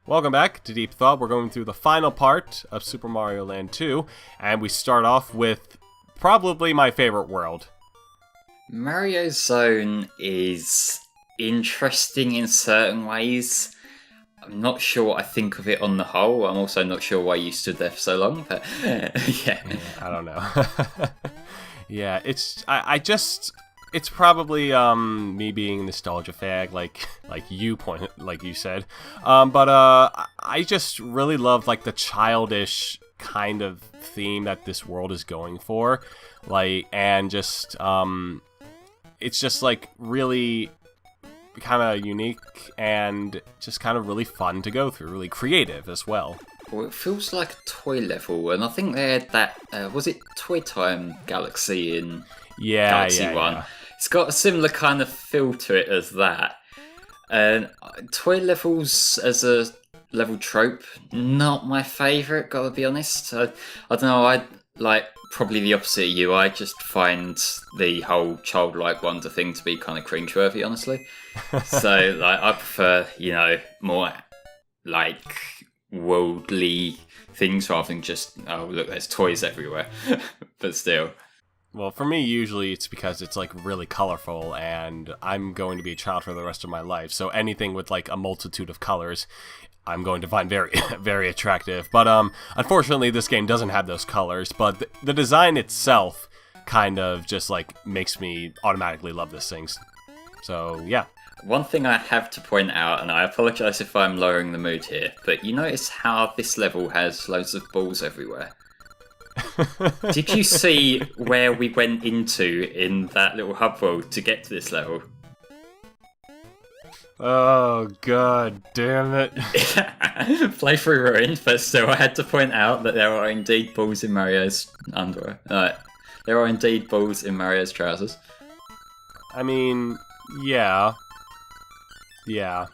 Welcome back to Deep Thought. We're going through the final part of Super Mario Land 2, and we start off with probably my favorite world. Mario's Zone is interesting in certain ways. I'm not sure what I think of it on the whole. I'm also not sure why you stood there for so long, but yeah. I don't know. Yeah, it's probably me being nostalgia fag, like you said. But I just really love like the childish kind of theme that this world is going for, and just it's just like really kind of unique and just kind of really fun to go through, really creative as well. Well, it feels like a toy level, and I think they had that, was it Toy Time Galaxy in Galaxy 1? Yeah. It's got a similar kind of feel to it as that. And toy levels as a level trope, not my favourite, gotta be honest. I don't know, I like probably the opposite of you. I just find the whole childlike wonder thing to be kind of cringeworthy, honestly. So like, I prefer, more like worldly things rather than just, oh look, there's toys everywhere. But still. Well, for me, usually it's because it's like really colorful, and I'm going to be a child for the rest of my life. So anything with like a multitude of colors, I'm going to find very, very attractive. But unfortunately, this game doesn't have those colors. But the design itself kind of just like makes me automatically love this thing. So yeah. One thing I have to point out, and I apologise if I'm lowering the mood here, but you notice how this level has loads of balls everywhere? Did you see where we went into in that little hub world to get to this level? Oh, god damn it. Playthrough ruined, but still I had to point out that there are indeed balls in Mario's underwear. There are indeed balls in Mario's trousers. I mean, yeah. Yeah.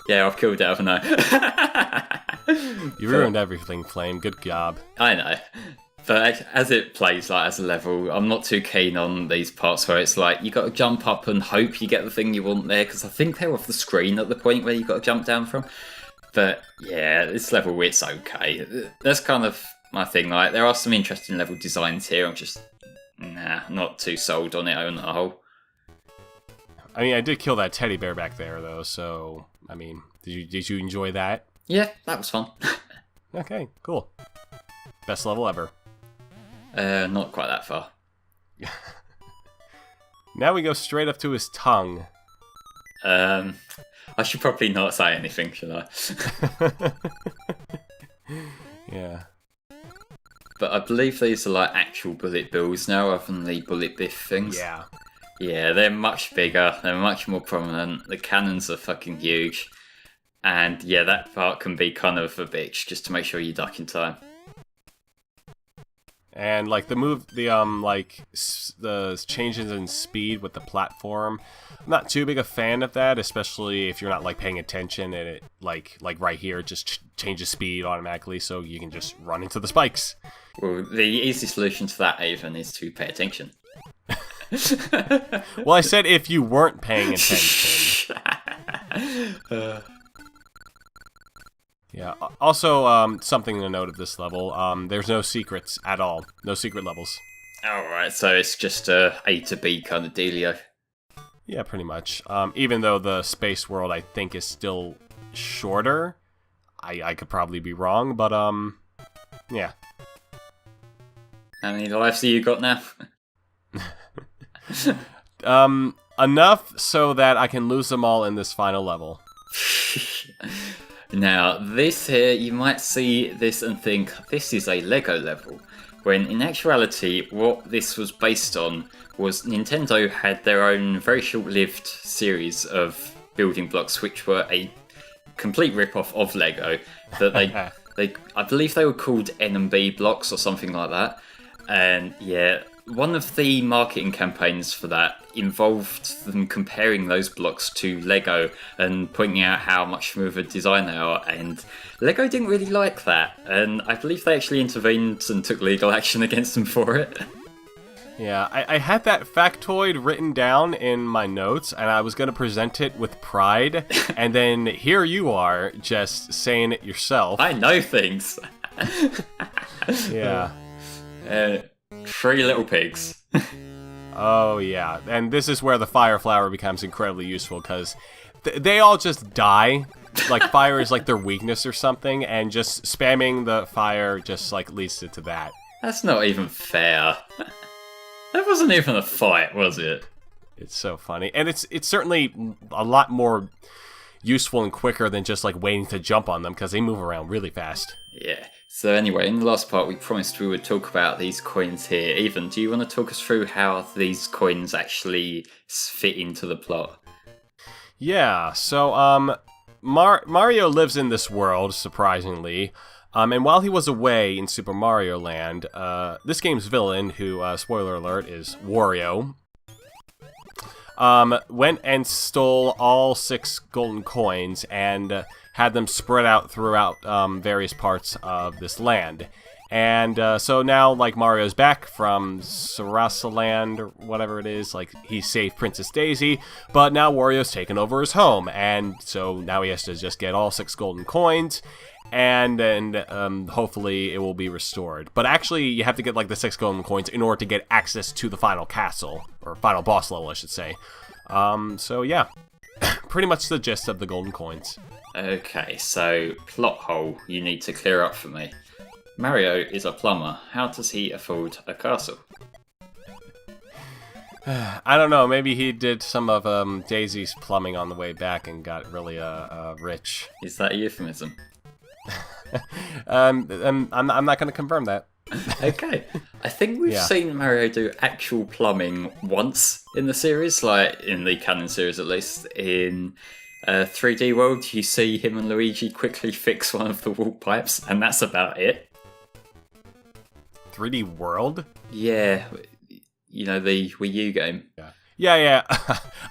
Yeah, I've killed it, haven't I? You ruined everything, Flame. Good job. I know. But as it plays like as a level, I'm not too keen on these parts where it's like you got to jump up and hope you get the thing you want there, because I think they're off the screen at the point where you got to jump down from. But yeah, this level it's okay. That's kind of my thing. Like there are some interesting level designs here. I'm just not too sold on it on the whole. I mean, I did kill that teddy bear back there though, so I mean, did you enjoy that? Yeah, that was fun. Okay, cool. Best level ever. Not quite that far. Now we go straight up to his tongue. I should probably not say anything, should I? Yeah. But I believe these are like actual bullet bills now, rather than the bullet biff things. Yeah. Yeah, they're much bigger, they're much more prominent, the cannons are fucking huge. And yeah, that part can be kind of a bitch, just to make sure you duck in time. And like the changes in speed with the platform, I'm not too big a fan of that, especially if you're not like paying attention, and it like right here it just changes speed automatically, so you can just run into the spikes. Well, the easy solution to that even is to pay attention. Well, I said if you weren't paying attention. Yeah. Also, something to note of this level, there's no secrets at all. No secret levels. Alright, so it's just a to B kind of dealio. Yeah, pretty much. Even though the space world, I think, is still shorter. I could probably be wrong, but, yeah. How many lives have you got now? Enough so that I can lose them all in this final level. Now, this here, you might see this and think, this is a Lego level. When in actuality, what this was based on was Nintendo had their own very short-lived series of building blocks, which were a complete rip-off of Lego. That I believe they were called N&B blocks or something like that. And yeah, one of the marketing campaigns for that involved them comparing those blocks to Lego and pointing out how much smoother design they are, and Lego didn't really like that, and I believe they actually intervened and took legal action against them for it. Yeah, I had that factoid written down in my notes, and I was going to present it with pride, and then here you are, just saying it yourself. I know things. Yeah. 3 little pigs. Oh, yeah. And this is where the fire flower becomes incredibly useful, because they all just die. Like, fire is like their weakness or something, and just spamming the fire just, like, leads to that. That's not even fair. That wasn't even a fight, was it? It's so funny. And it's certainly a lot more useful and quicker than just, like, waiting to jump on them, because they move around really fast. Yeah. So anyway, in the last part, we promised we would talk about these coins here. Ethan, do you want to talk us through how these coins actually fit into the plot? Yeah, so, Mario lives in this world, surprisingly. And while he was away in Super Mario Land, this game's villain, who, spoiler alert, is Wario, went and stole all 6 golden coins and had them spread out throughout various parts of this land. And so now, like, Mario's back from Sarasaland, or whatever it is, like, he saved Princess Daisy, but now Wario's taken over his home, and so now he has to just get all 6 golden coins, and then hopefully it will be restored. But actually, you have to get, like, the 6 golden coins in order to get access to the final castle, or final boss level, I should say. So yeah, pretty much the gist of the golden coins. Okay, so plot hole you need to clear up for me. Mario is a plumber. How does he afford a castle? I don't know. Maybe he did some of Daisy's plumbing on the way back and got really rich. Is that a euphemism? I'm not going to confirm that. Okay. I think we've seen Mario do actual plumbing once in the series, like in the canon series at least. In 3D World, you see him and Luigi quickly fix one of the wall pipes, and that's about it. 3D World? Yeah, you know, the Wii U game. Yeah.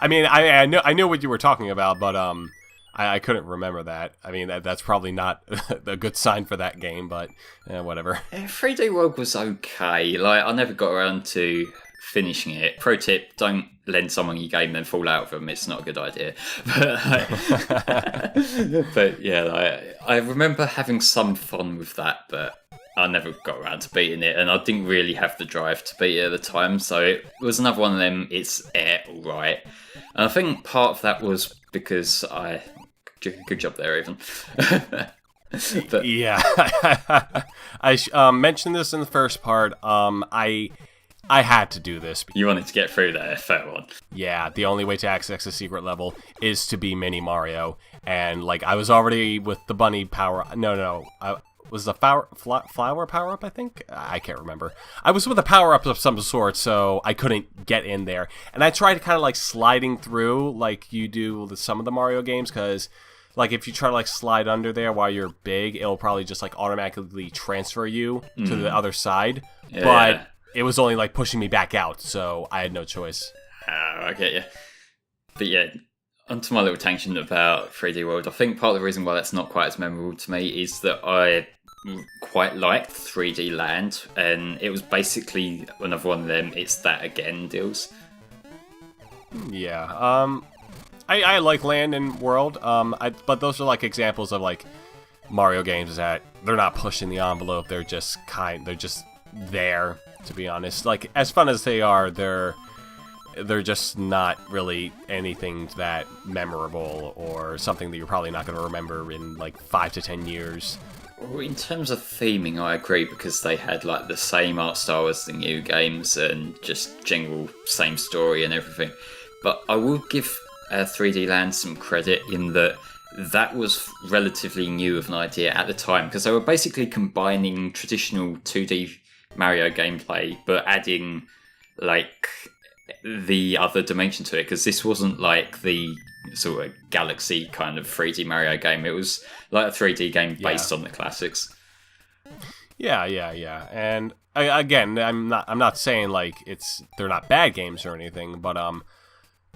I mean, I know what you were talking about, but I couldn't remember that. I mean, that's probably not a good sign for that game, but whatever. 3D World was okay. Like, I never got around to finishing it. Pro tip: don't lend someone your game then fall out of them. It's not a good idea. But yeah, like, I remember having some fun with that, but I never got around to beating it, and I didn't really have the drive to beat it at the time, so it was another one of them, it's alright. And I think part of that was because good job there, Ethan. But, yeah. I mentioned this in the first part, I had to do this. You wanted to get through that, fair one. Yeah, the only way to access a secret level is to be Mini Mario, and, like, I was already with the bunny power... No, was the flower power-up, I think? I can't remember. I was with a power-up of some sort, so I couldn't get in there. And I tried kind of, like, sliding through, like you do with some of the Mario games, because, like, if you try to, like, slide under there while you're big, it'll probably just, like, automatically transfer you to the other side. Yeah. But it was only, like, pushing me back out, so I had no choice. I get you. But yeah, onto my little tangent about 3D World. I think part of the reason why that's not quite as memorable to me is that I quite liked 3D Land, and it was basically another one of them it's that again deals. Yeah, I like Land and World, but those are like examples of like Mario games that they're not pushing the envelope, they're just there, to be honest. Like, as fun as they are, they're just not really anything that memorable or something that you're probably not going to remember in like 5 to 10 years. Well, in terms of theming, I agree, because they had like the same art style as the new games and just general same story and everything. But I will give 3D Land some credit in that was relatively new of an idea at the time, because they were basically combining traditional 2D Mario gameplay but adding like the other dimension to it, because this wasn't like the sort of Galaxy kind of 3D Mario game. It was like a 3D game based on the classics. Yeah. And again, I'm not saying like they're not bad games or anything, but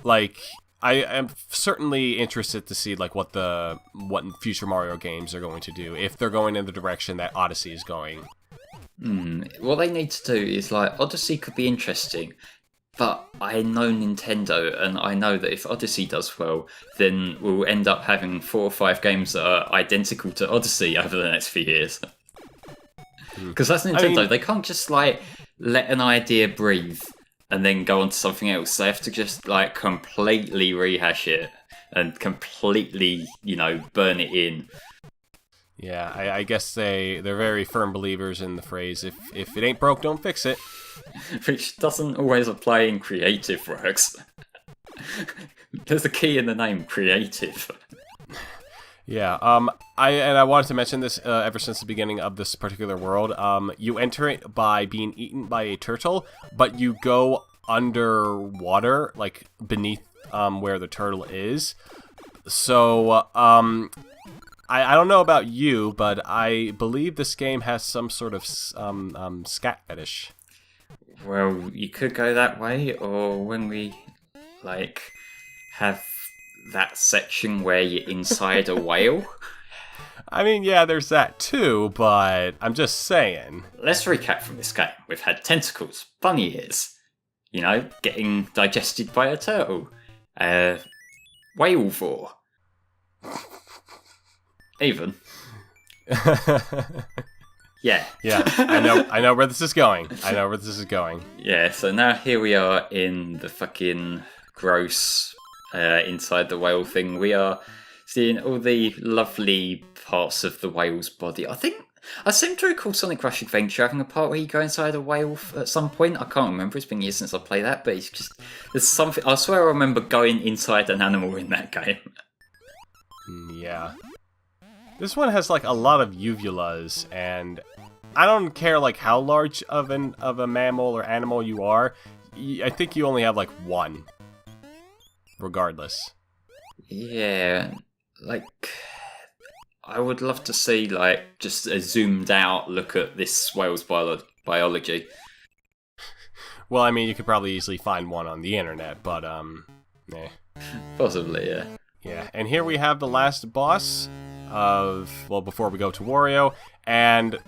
like I am certainly interested to see like what future Mario games are going to do, if they're going in the direction that Odyssey is going. What they need to do is like Odyssey could be interesting, but I know Nintendo, and I know that if Odyssey does well, then we'll end up having 4 or 5 games that are identical to Odyssey over the next few years. Because that's Nintendo. They can't just like let an idea breathe and then go on to something else. They have to just like completely rehash it and completely, burn it in. Yeah, I guess they're very firm believers in the phrase, if it ain't broke, don't fix it. Which doesn't always apply in creative works. There's a key in the name, creative. Yeah, I wanted to mention this ever since the beginning of this particular world. You enter it by being eaten by a turtle, but you go underwater, like beneath where the turtle is. So, I don't know about you, but I believe this game has some sort of scat fetish. Well, you could go that way, or when we, have that section where you're inside a whale. I mean, yeah, there's that too, but I'm just saying. Let's recap from this game. We've had tentacles, bunny ears, getting digested by a turtle, whale vor. Even. Yeah. Yeah, I know where this is going. Yeah, so now here we are in the fucking gross inside the whale thing. We are seeing all the lovely parts of the whale's body. I seem to recall Sonic Rush Adventure having a part where you go inside a whale at some point. I can't remember, it's been years since I played that, but there's something, I swear I remember going inside an animal in that game. Yeah. This one has like a lot of uvulas, and I don't care like how large of a mammal or animal you are. I think you only have like one, regardless. Yeah, I would love to see just a zoomed out look at this whale's biology. Well, I mean, you could probably easily find one on the internet, but possibly, yeah. Yeah, and here we have the last boss before we go to Wario, and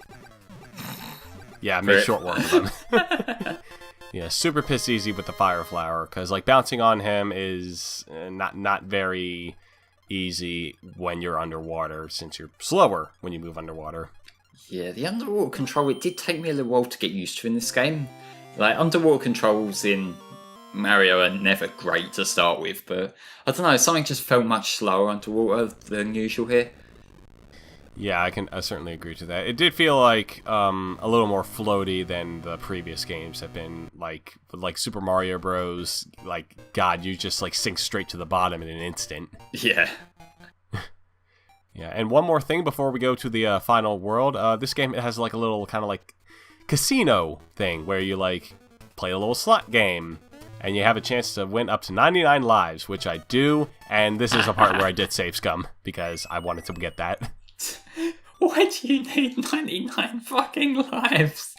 yeah, make short work of him. Yeah, super piss easy with the fire flower, because bouncing on him is not very easy when you're underwater, since you're slower when you move underwater. Yeah, the underwater control, it did take me a little while to get used to in this game. Underwater controls in Mario are never great to start with, but I don't know, something just felt much slower underwater than usual here. Yeah, I certainly agree to that. It did feel like a little more floaty than the previous games have been, like Super Mario Bros. God, you just sink straight to the bottom in an instant. Yeah. Yeah, and one more thing before we go to the final world. This game, it has a little kind of casino thing where you play a little slot game. And you have a chance to win up to 99 lives, which I do. And this is a part where I did save scum, because I wanted to get that. Why do you need 99 fucking lives?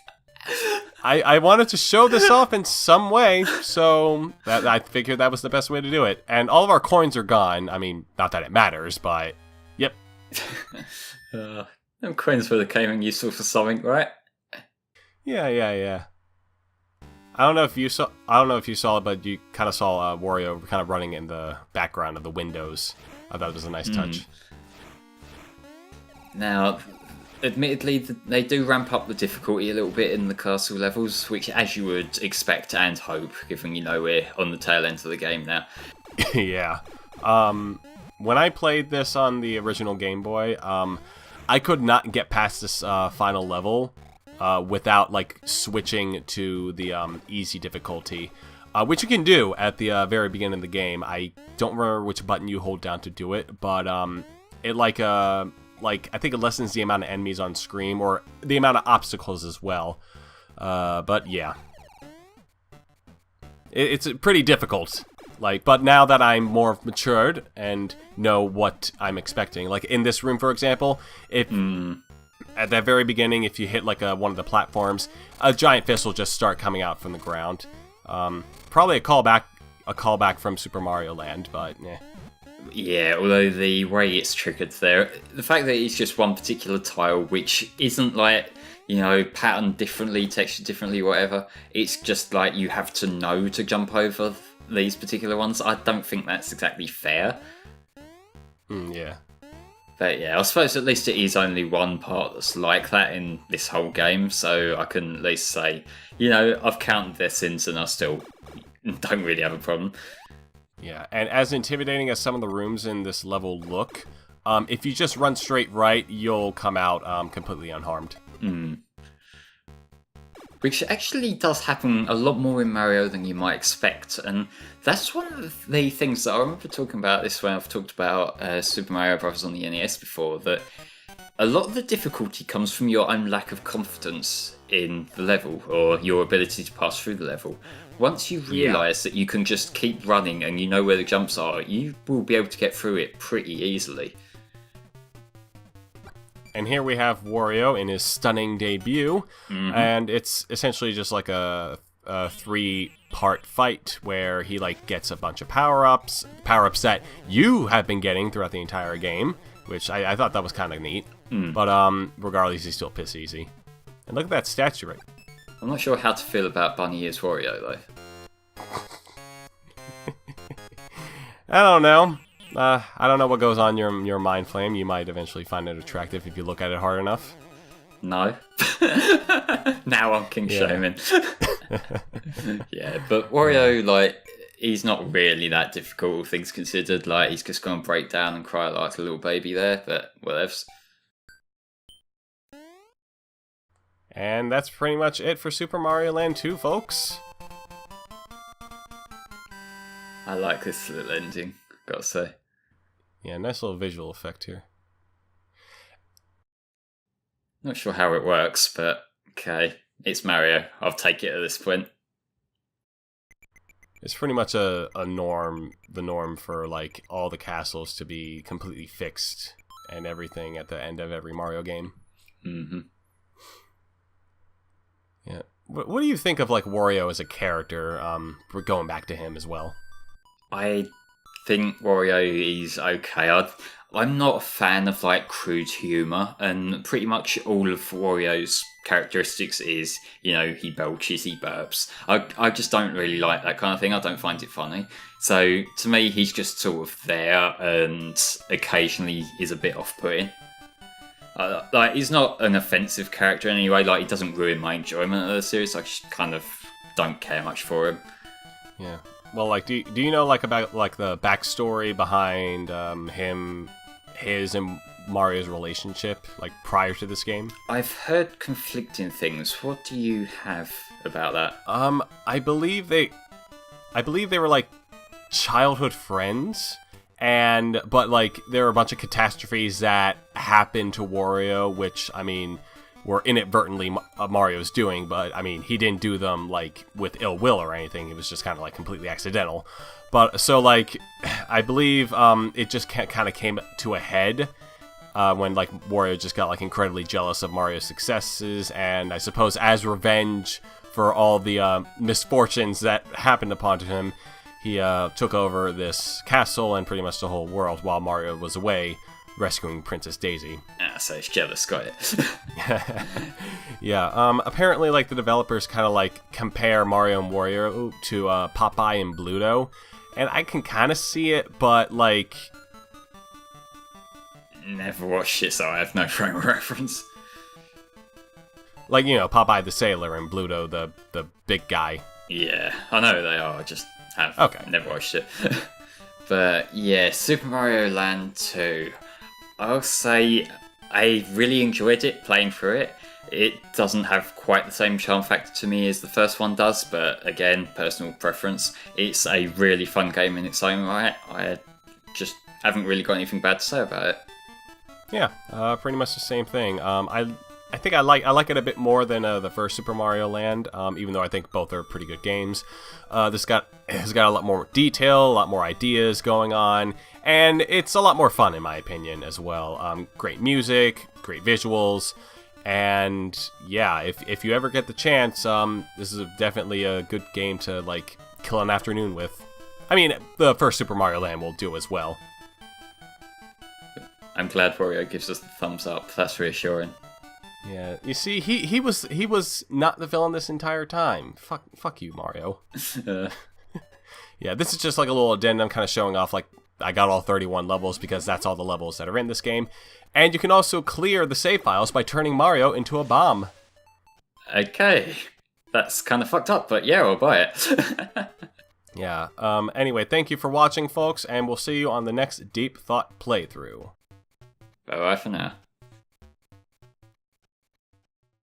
I wanted to show this off in some way, so I figured that was the best way to do it. And all of our coins are gone. I mean, not that it matters, but yep. Them coins for the gaming useful for something, right? Yeah. I don't know if you saw it, but you kind of saw Wario kind of running in the background of the windows. I thought it was a nice touch. Now, admittedly, they do ramp up the difficulty a little bit in the castle levels, which, as you would expect and hope, given we're on the tail end of the game now. Yeah. When I played this on the original Game Boy, I could not get past this final level without switching to the easy difficulty, which you can do at the very beginning of the game. I don't remember which button you hold down to do it, but it I think it lessens the amount of enemies on screen, or the amount of obstacles as well. But yeah, it's pretty difficult. But now that I'm more matured and know what I'm expecting, in this room, for example, if at that very beginning, if you hit one of the platforms, a giant fist will just start coming out from the ground. Probably a callback from Super Mario Land, but yeah. Yeah, although the way it's triggered there, the fact that it's just one particular tile, which isn't patterned differently, textured differently, whatever. It's just like you have to know to jump over these particular ones. I don't think that's exactly fair. Yeah. But yeah, I suppose at least it is only one part that's like that in this whole game, so I can at least say, I've counted their sins and I still don't really have a problem. Yeah, and as intimidating as some of the rooms in this level look, if you just run straight right, you'll come out completely unharmed. Which actually does happen a lot more in Mario than you might expect, and that's one of the things that I remember talking about this when I've talked about Super Mario Bros. On the NES before, that a lot of the difficulty comes from your own lack of confidence in the level, or your ability to pass through the level. Once you realise that you can just keep running and you know where the jumps are, you will be able to get through it pretty easily. And here we have Wario in his stunning debut, and it's essentially just like a 3-part fight where he gets a bunch of power-ups that you have been getting throughout the entire game, which I thought that was kind of neat. But regardless, he's still piss easy. And look at that statue right. I'm not sure how to feel about Bunny as Wario though. I don't know. I don't know what goes on in your mind flame. You might eventually find it attractive if you look at it hard enough. No. Now I'm king shaming. Yeah, but Wario, he's not really that difficult, all things considered. He's just going to break down and cry like a little baby there, but whatevs. And that's pretty much it for Super Mario Land 2, folks. I like this little ending, gotta say. Yeah, nice little visual effect here. Not sure how it works, but okay. It's Mario. I'll take it at this point. It's pretty much the norm for all the castles to be completely fixed and everything at the end of every Mario game. Yeah. What do you think of Wario as a character? We're going back to him as well. I think Wario is okay. I'm not a fan of crude humour, and pretty much all of Wario's characteristics is, he belches, he burps. I just don't really like that kind of thing. I don't find it funny. So to me, he's just sort of there, and occasionally is a bit off-putting. He's not an offensive character anyway. He doesn't ruin my enjoyment of the series. I just kind of don't care much for him. Yeah. Well, do you know about the backstory behind his and Mario's relationship prior to this game? I've heard conflicting things. What do you have about that? I believe they were childhood friends, but there were a bunch of catastrophes that happened to Wario, which were inadvertently Mario's doing, but he didn't do them with ill will or anything. It was just kind of completely accidental. But so I believe it just kind of came to a head when Wario just got incredibly jealous of Mario's successes, and I suppose as revenge for all the misfortunes that happened upon him, he took over this castle and pretty much the whole world while Mario was away rescuing Princess Daisy. So he's jealous, got it. Yeah, apparently the developers kind of compare Mario and Wario to Popeye and Bluto, and I can kind of see it, but never watched it, so I have no frame of reference. Popeye the sailor and Bluto the big guy. Yeah, I know who they are, I just have never watched it. But yeah, Super Mario Land 2. I'll say I really enjoyed it, playing through it. It doesn't have quite the same charm factor to me as the first one does, but again, personal preference. It's a really fun game in its own right. I just haven't really got anything bad to say about it. Yeah, pretty much the same thing. I think I like it a bit more than the first Super Mario Land, even though I think both are pretty good games. This has got a lot more detail, a lot more ideas going on, and it's a lot more fun in my opinion as well. Great music, great visuals, and yeah, if you ever get the chance, this is definitely a good game to kill an afternoon with. I mean, the first Super Mario Land will do as well. I'm glad Wario gives us the thumbs up. That's reassuring. Yeah, you see, he was not the villain this entire time. Fuck you, Mario. Yeah, this is just like a little addendum kind of showing off, like, I got all 31 levels because that's all the levels that are in this game. And you can also clear the save files by turning Mario into a bomb. Okay. That's kind of fucked up, but yeah, I'll buy it. Yeah, anyway, thank you for watching, folks, and we'll see you on the next Deep Thought playthrough. Bye-bye for now.